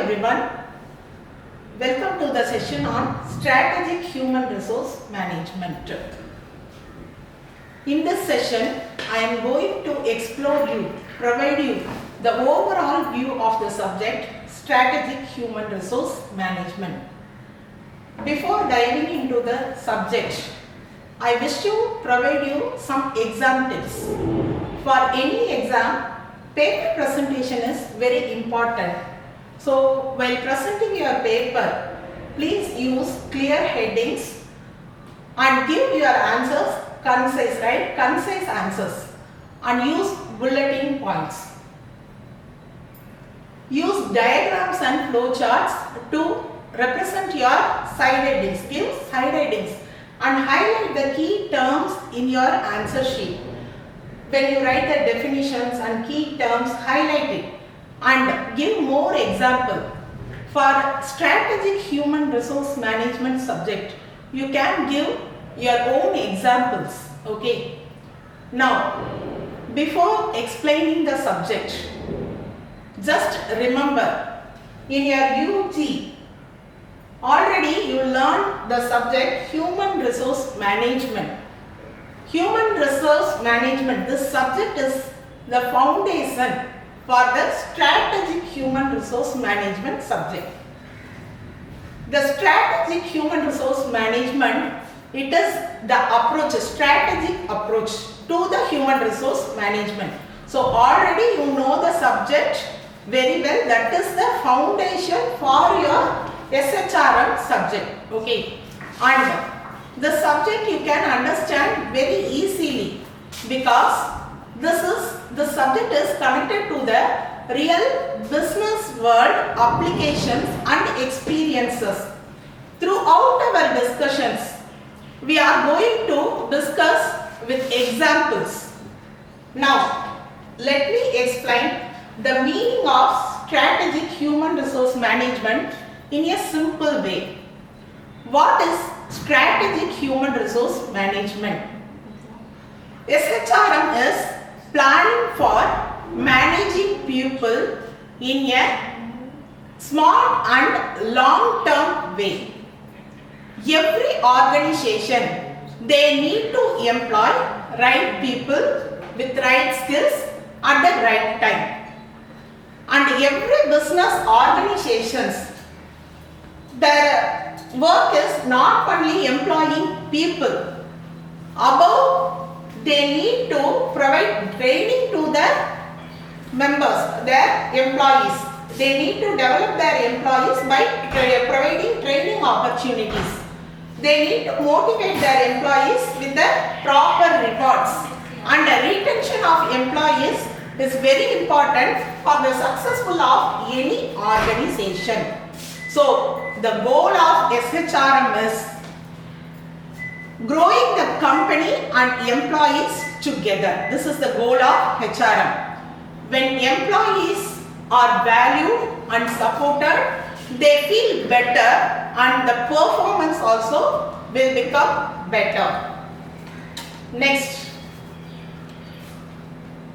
everyone. Welcome to the session on Strategic Human Resource Management. In this session, I am going to provide you the overall view of the subject Strategic Human Resource Management. Before diving into the subject, I wish to provide you some exam tips. For any exam, paper presentation is very important. So, while presenting your paper, please use clear headings and give your answers concise, right? Concise answers, and use bulletin points. Use diagrams and flow charts to represent your side headings. Give side headings and highlight the key terms in your answer sheet. When you write the definitions and key terms, highlight it and give more example. For strategic human resource management subject, you can give your own examples. Okay. Now, before explaining the subject, just remember in your UG, already you learned the subject human resource management. Human resource management, this subject is the foundation for the strategic human resource management subject. The strategic human resource management, it is the approach, strategic approach to the human resource management. So already you know the subject very well. That is the foundation for your SHRM subject. Okay. And the subject you can understand very easily because the subject is connected to the real business world applications and experiences. Throughout our discussions, we are going to discuss with examples. Now, let me explain the meaning of strategic human resource management in a simple way. What is strategic human resource management? SHRM is planning for managing people in a smart and long-term way. Every organization, they need to employ right people with right skills at the right time. And every business organizations, their work is not only employing people. Above, they need to provide training to their members, their employees. They need to develop their employees by providing training opportunities. They need to motivate their employees with the proper rewards. And the retention of employees is very important for the successful of any organization. So, the goal of SHRM is growing the company and employees together. This is the goal of HRM. When employees are valued and supported, they feel better and the performance also will become better. Next,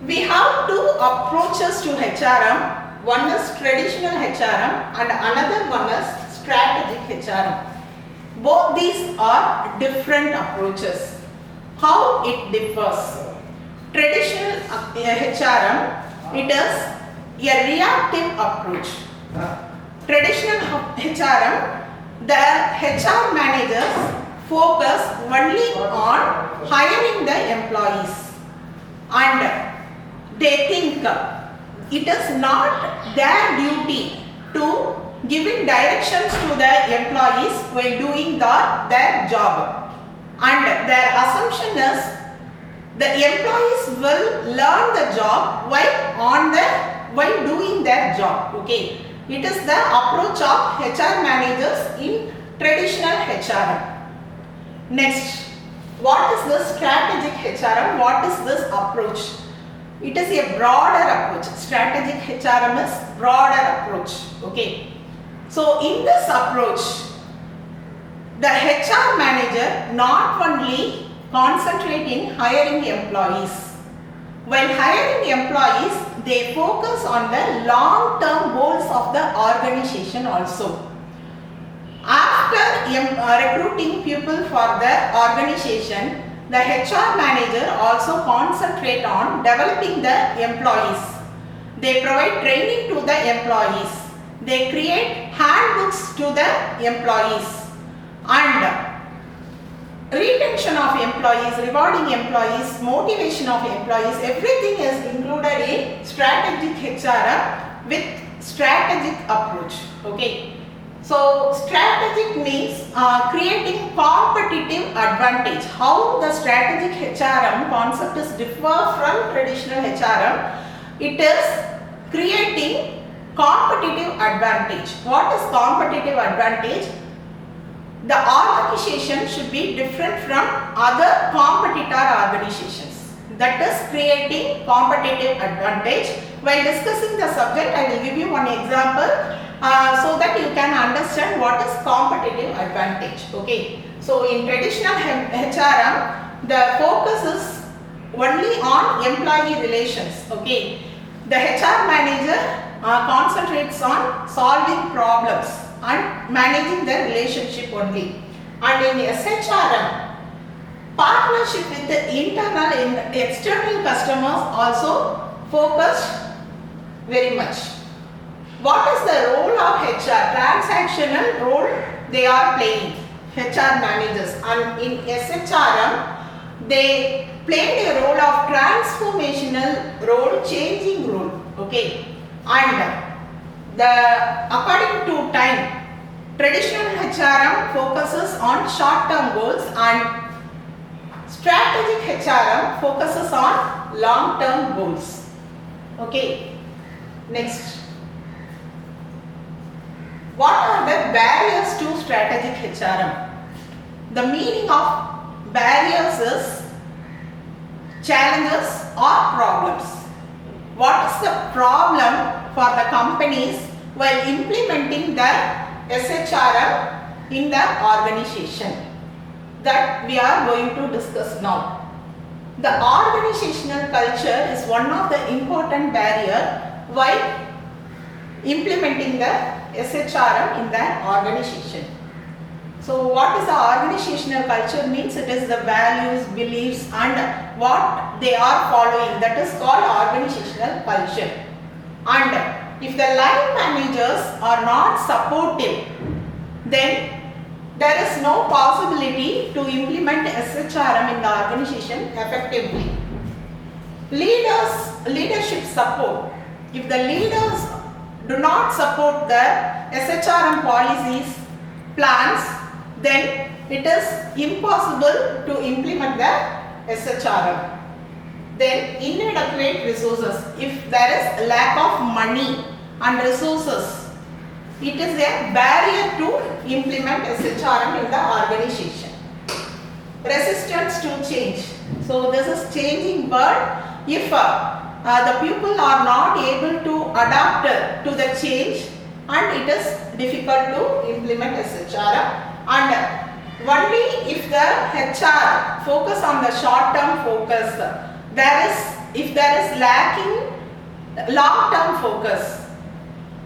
we have two approaches to HRM. One is traditional HRM and another one is strategic HRM. Both these are different approaches. How it differs? Traditional HRM, it is a reactive approach. Traditional HRM, the HR managers focus only on hiring the employees and they think it is not their duty to giving directions to the employees while doing their job. And their assumption is the employees will learn the job while doing their job. Okay. It is the approach of HR managers in traditional HRM. Next, what is the strategic HRM? What is this approach? It is a broader approach. Strategic HRM is broader approach. Okay. So in this approach, the HR manager not only concentrate in hiring employees. While hiring employees, they focus on the long-term goals of the organization also. After recruiting people for the organization, the HR manager also concentrate on developing the employees. They provide training to the employees. They create handbooks to the employees, and retention of employees, rewarding employees, motivation of employees, everything is included in strategic HRM with strategic approach. Okay. So strategic means creating competitive advantage. How the strategic HRM concept is differ from traditional HRM? It is creating competitive advantage. What is competitive advantage? The organization should be different from other competitor organizations. That is creating competitive advantage. While discussing the subject, I will give you one example so that you can understand what is competitive advantage. Okay. So in traditional HRM, the focus is only on employee relations. Okay. The HR manager concentrates on solving problems and managing the relationship only. And in SHRM, partnership with the internal and external customers also focused very much. What is the role of HR? Transactional role they are playing, HR managers. And in SHRM, they played a role of transformational role, changing role. Okay. And according to time, traditional HRM focuses on short-term goals and strategic HRM focuses on long-term goals. Okay. Next. What are the barriers to strategic HRM? The meaning of barriers is challenges or problems. What is the problem for the companies while implementing the SHRM in the organization? That we are going to discuss now. The organizational culture is one of the important barriers while implementing the SHRM in the organization. So what is the organizational culture means? It is the values, beliefs and what they are following. That is called organizational culture. And if the line managers are not supportive, then there is no possibility to implement SHRM in the organization effectively. Leadership support. If the leaders do not support the SHRM policies, plans, then it is impossible to implement the SHRM. Then inadequate resources. If there is lack of money and resources, it is a barrier to implement SHRM in the organization. Resistance to change. So this is changing word. If the people are not able to adapt to the change and it is difficult to implement SHRM. And only if the HR focus on the short-term focus, if there is lacking long-term focus,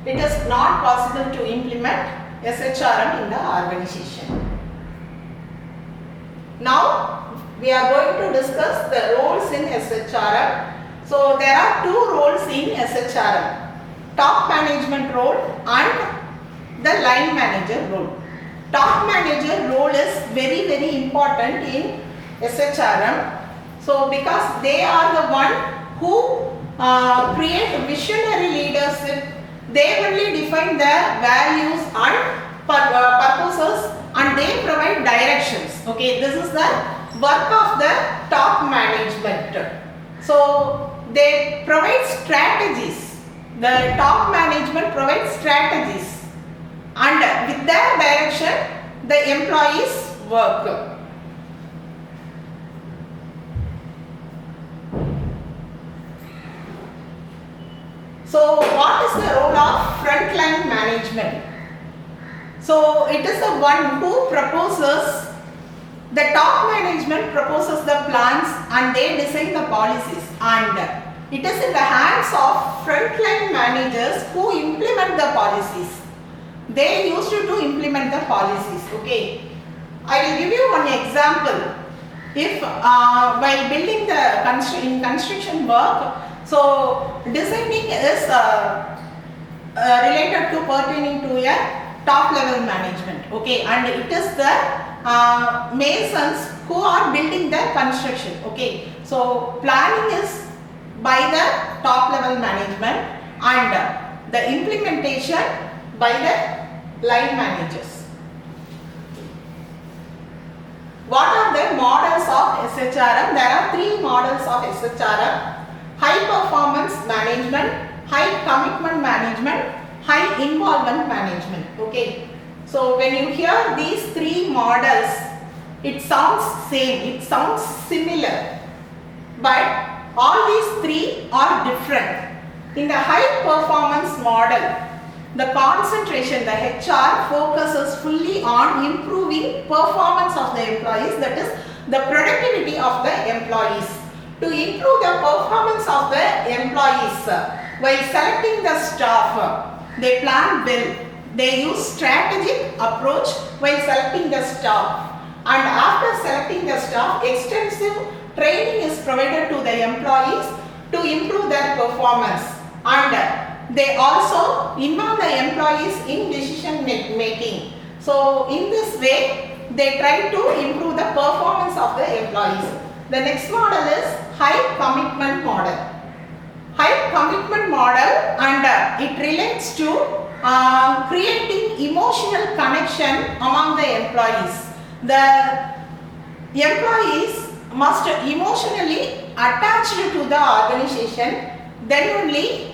it is not possible to implement SHRM in the organization. Now we are going to discuss the roles in SHRM. So there are two roles in SHRM, top management role and the line manager role. Top manager role is very, very important in SHRM. So because they are the one who create visionary leadership, they only define their values and purposes and they provide directions. Okay, this is the work of the top management. So they provide strategies. The top management provides strategies. And with their direction, the employees work. So what is the role of frontline management? So it is the one who proposes, the top management proposes the plans and they design the policies, and It is in the hands of frontline managers who implement the policies. They used to implement the policies. Okay. I will give you one example. If while building the construction work, so designing is related to pertaining to a top level management. Okay, and it is the masons who are building the construction. Okay, so planning is by the top level management and the implementation by the line managers. What are the models of SHRM? There are three models of SHRM: high performance management, high commitment management, high involvement management. Okay, so when you hear these three models, it sounds same, it sounds similar, but all these three are different. In the high performance model, the concentration, the HR focuses fully on improving performance of the employees, that is the productivity of the employees. To improve the performance of the employees, while selecting the staff, they plan well. They use strategic approach while selecting the staff. And after selecting the staff, extensive training is provided to the employees to improve their performance. And they also involve the employees in decision making. So in this way, they try to improve the performance of the employees. The next model is high commitment model. High commitment model, and it relates to creating emotional connection among the employees. The employees must emotionally attached to the organization, then only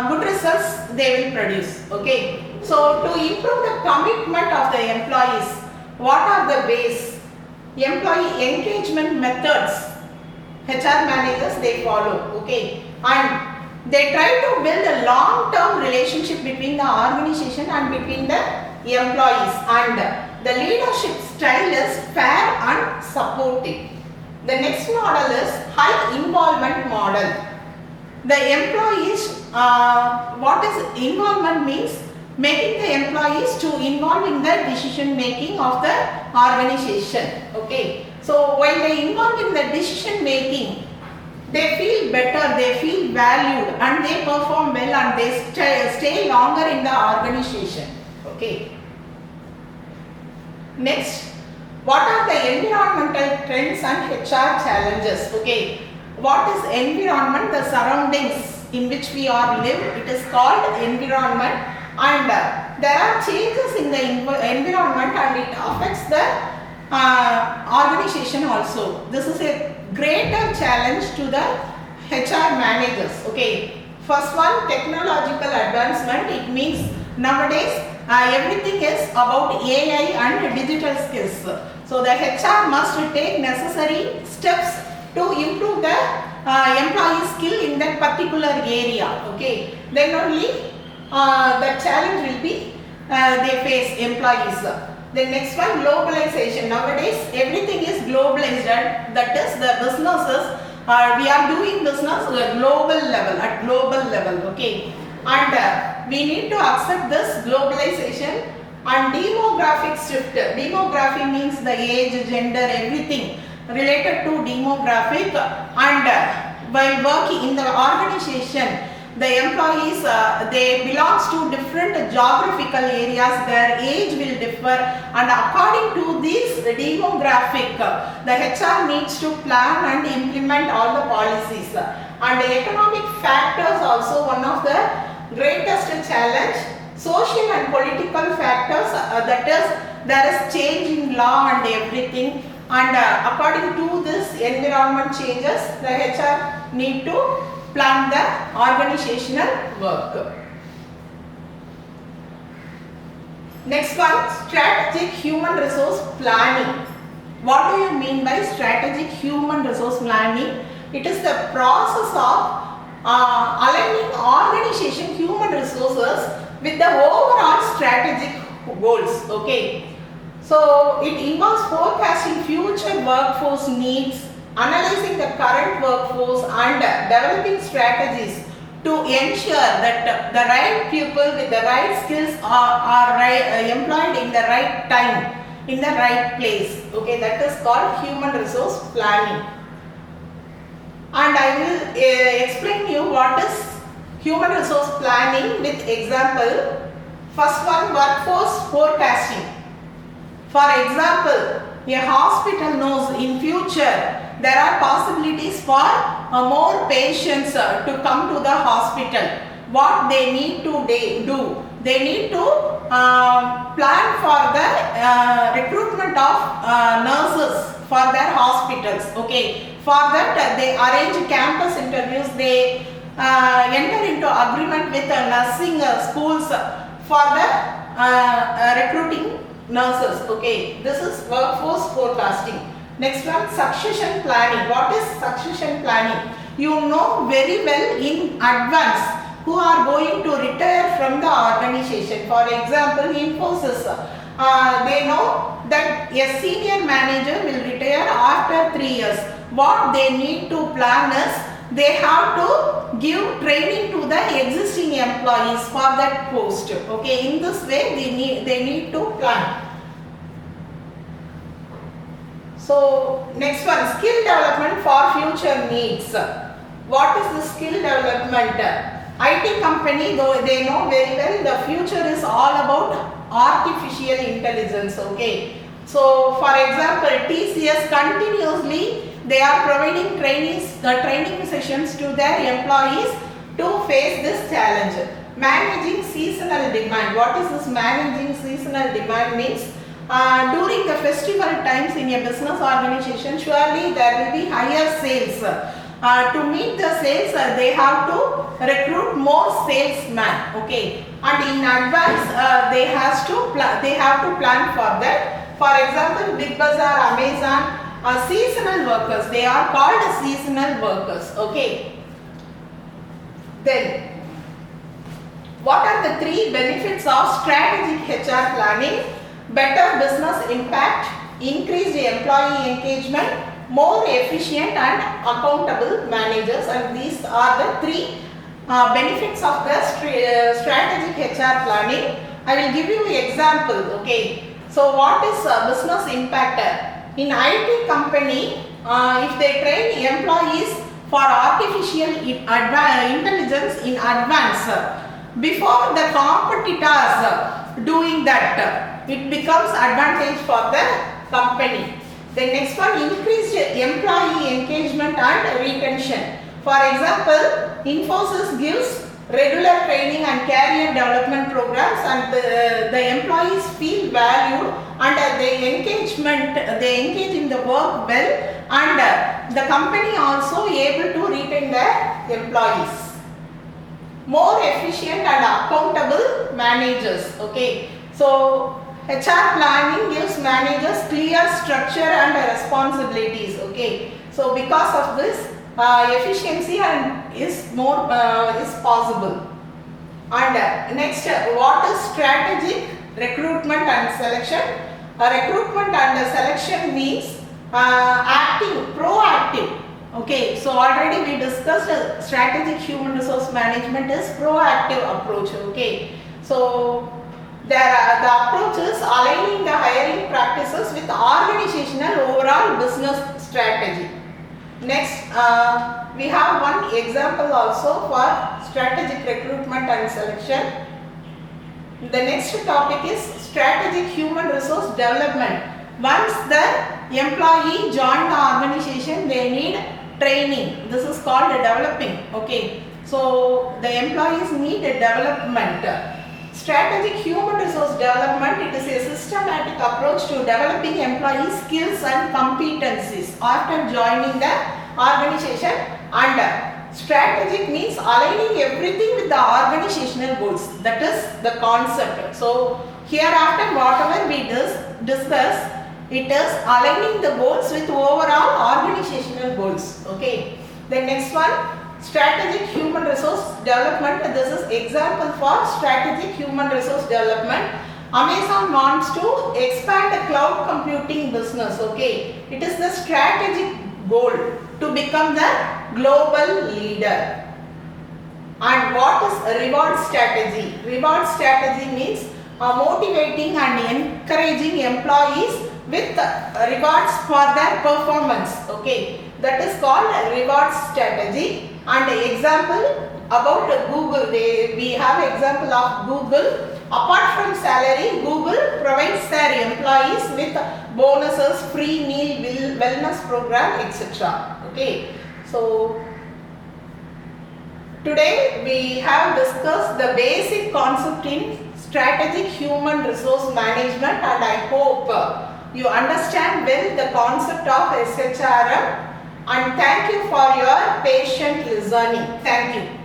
good results they will produce. Okay, so to improve the commitment of the employees, what are the ways? Employee engagement methods HR managers they follow. Okay, and they try to build a long-term relationship between the organization and between the employees, and the leadership style is fair and supportive. The next model is high involvement model. The employees, what is involvement means? Making the employees to involve in the decision making of the organization. Okay, so while they involve in the decision making, they feel better, they feel valued, and they perform well, and they stay longer in the organization. Okay. Next, what are the environmental trends and HR challenges? Okay, what is environment? The surroundings in which we are live. It is called environment, and there are changes in the environment, and it affects the organization also. This is a greater challenge to the HR managers. Okay, first one, technological advancement. It means nowadays everything is about AI and digital skills. So the HR must take necessary steps to improve the employee skill in that particular area. Okay, then only the challenge will be they face employees. The next one, globalization. Nowadays everything is globalized, that is the businesses we are doing business at global level. Okay, and we need to accept this globalization. And demographic shift. Demography means the age, gender, everything related to demographic. And while working in the organization, the employees they belongs to different geographical areas. Their age will differ, and according to this demographic, the HR needs to plan and implement all the policies. And the economic factors also one of the greatest challenge. Social and political factors, that is there is change in law and everything, and according to this environment changes, the HR need to plan the organizational work. Next one, strategic human resource planning. What do you mean by strategic human resource planning? It is the process of aligning organization human resources with the overall strategic goals. Okay, so it involves forecasting future workforce needs, analyzing the current workforce and developing strategies to ensure that the right people with the right skills are employed in the right time, in the right place. Okay, that is called human resource planning. And I will explain you what is human resource planning with example. First one, workforce forecasting. For example, a hospital knows in future there are possibilities for more patients to come to the hospital. What they need to do? They need to plan for the recruitment of nurses for their hospitals. Okay, for that they arrange campus interviews. They enter into agreement with nursing schools for the recruiting nurses. Okay, this is workforce forecasting. Next one, succession planning. What is succession planning? You know very well in advance who are going to retire from the organization. For example, Infosys, they know that a senior manager will retire after 3 years. What they need to plan is they have to give training to the existing employees for that post. Okay, in this way they need to plan. So next one, skill development for future needs. What is the skill development? IT company, though they know very well the future is all about artificial intelligence. Okay, so for example, TCS continuously they are providing training sessions to their employees to face this challenge. Managing seasonal demand. What is this managing seasonal demand means? During the festival times in a business organization, surely there will be higher sales. To meet the sales, they have to recruit more salesmen. Okay, and in advance they have to plan for that. For example, Big Bazaar, Amazon, seasonal workers. They are called seasonal workers. Okay. Then, what are the 3 benefits of strategic HR planning? Better business impact, increased employee engagement, more efficient and accountable managers, and these are the 3 benefits of the strategic HR planning. I will give you examples. Okay, so what is business impact? In IT company, if they train employees for artificial intelligence in advance, before the competitors doing that, it becomes advantage for the company. The next one, increased employee engagement and retention. For example, Infosys gives regular training and career development programs, and the employees feel valued and they engage in the work well, and the company also able to retain their employees. More efficient and accountable managers. Okay, so HR planning gives managers clear structure and responsibilities. Okay, so because of this, efficiency is possible. And next, what is strategic recruitment and selection? Recruitment and selection means acting, proactive. Okay, so already we discussed strategic human resource management is proactive approach. Okay, so there are the approaches aligning the hiring practices with organizational overall business strategy. Next, we have one example also for strategic recruitment and selection. The next topic is strategic human resource development. Once the employee join the organization, they need training. This is called developing. Okay, so the employees need a development. Strategic human resource development, it is a systematic approach to developing employee skills and competencies after joining the organization. And strategic means aligning everything with the organizational goals. That is the concept. So hereafter whatever we discuss, it is aligning the goals with overall organizational goals. Okay. The next one, strategic human resource development. This is example for strategic human resource development. Amazon wants to expand the cloud computing business. Okay, it is the strategic goal to become the global leader. And what is a reward strategy? Reward strategy means motivating and encouraging employees with rewards for their performance. Okay, that is called a reward strategy. And example about Google, we have example of Google. Apart from salary, Google provides their employees with bonuses, free meal, wellness program, etc. Okay, so today we have discussed the basic concept in strategic human resource management, and I hope you understand well the concept of SHRM, and thank you for your patient listening. Thank you.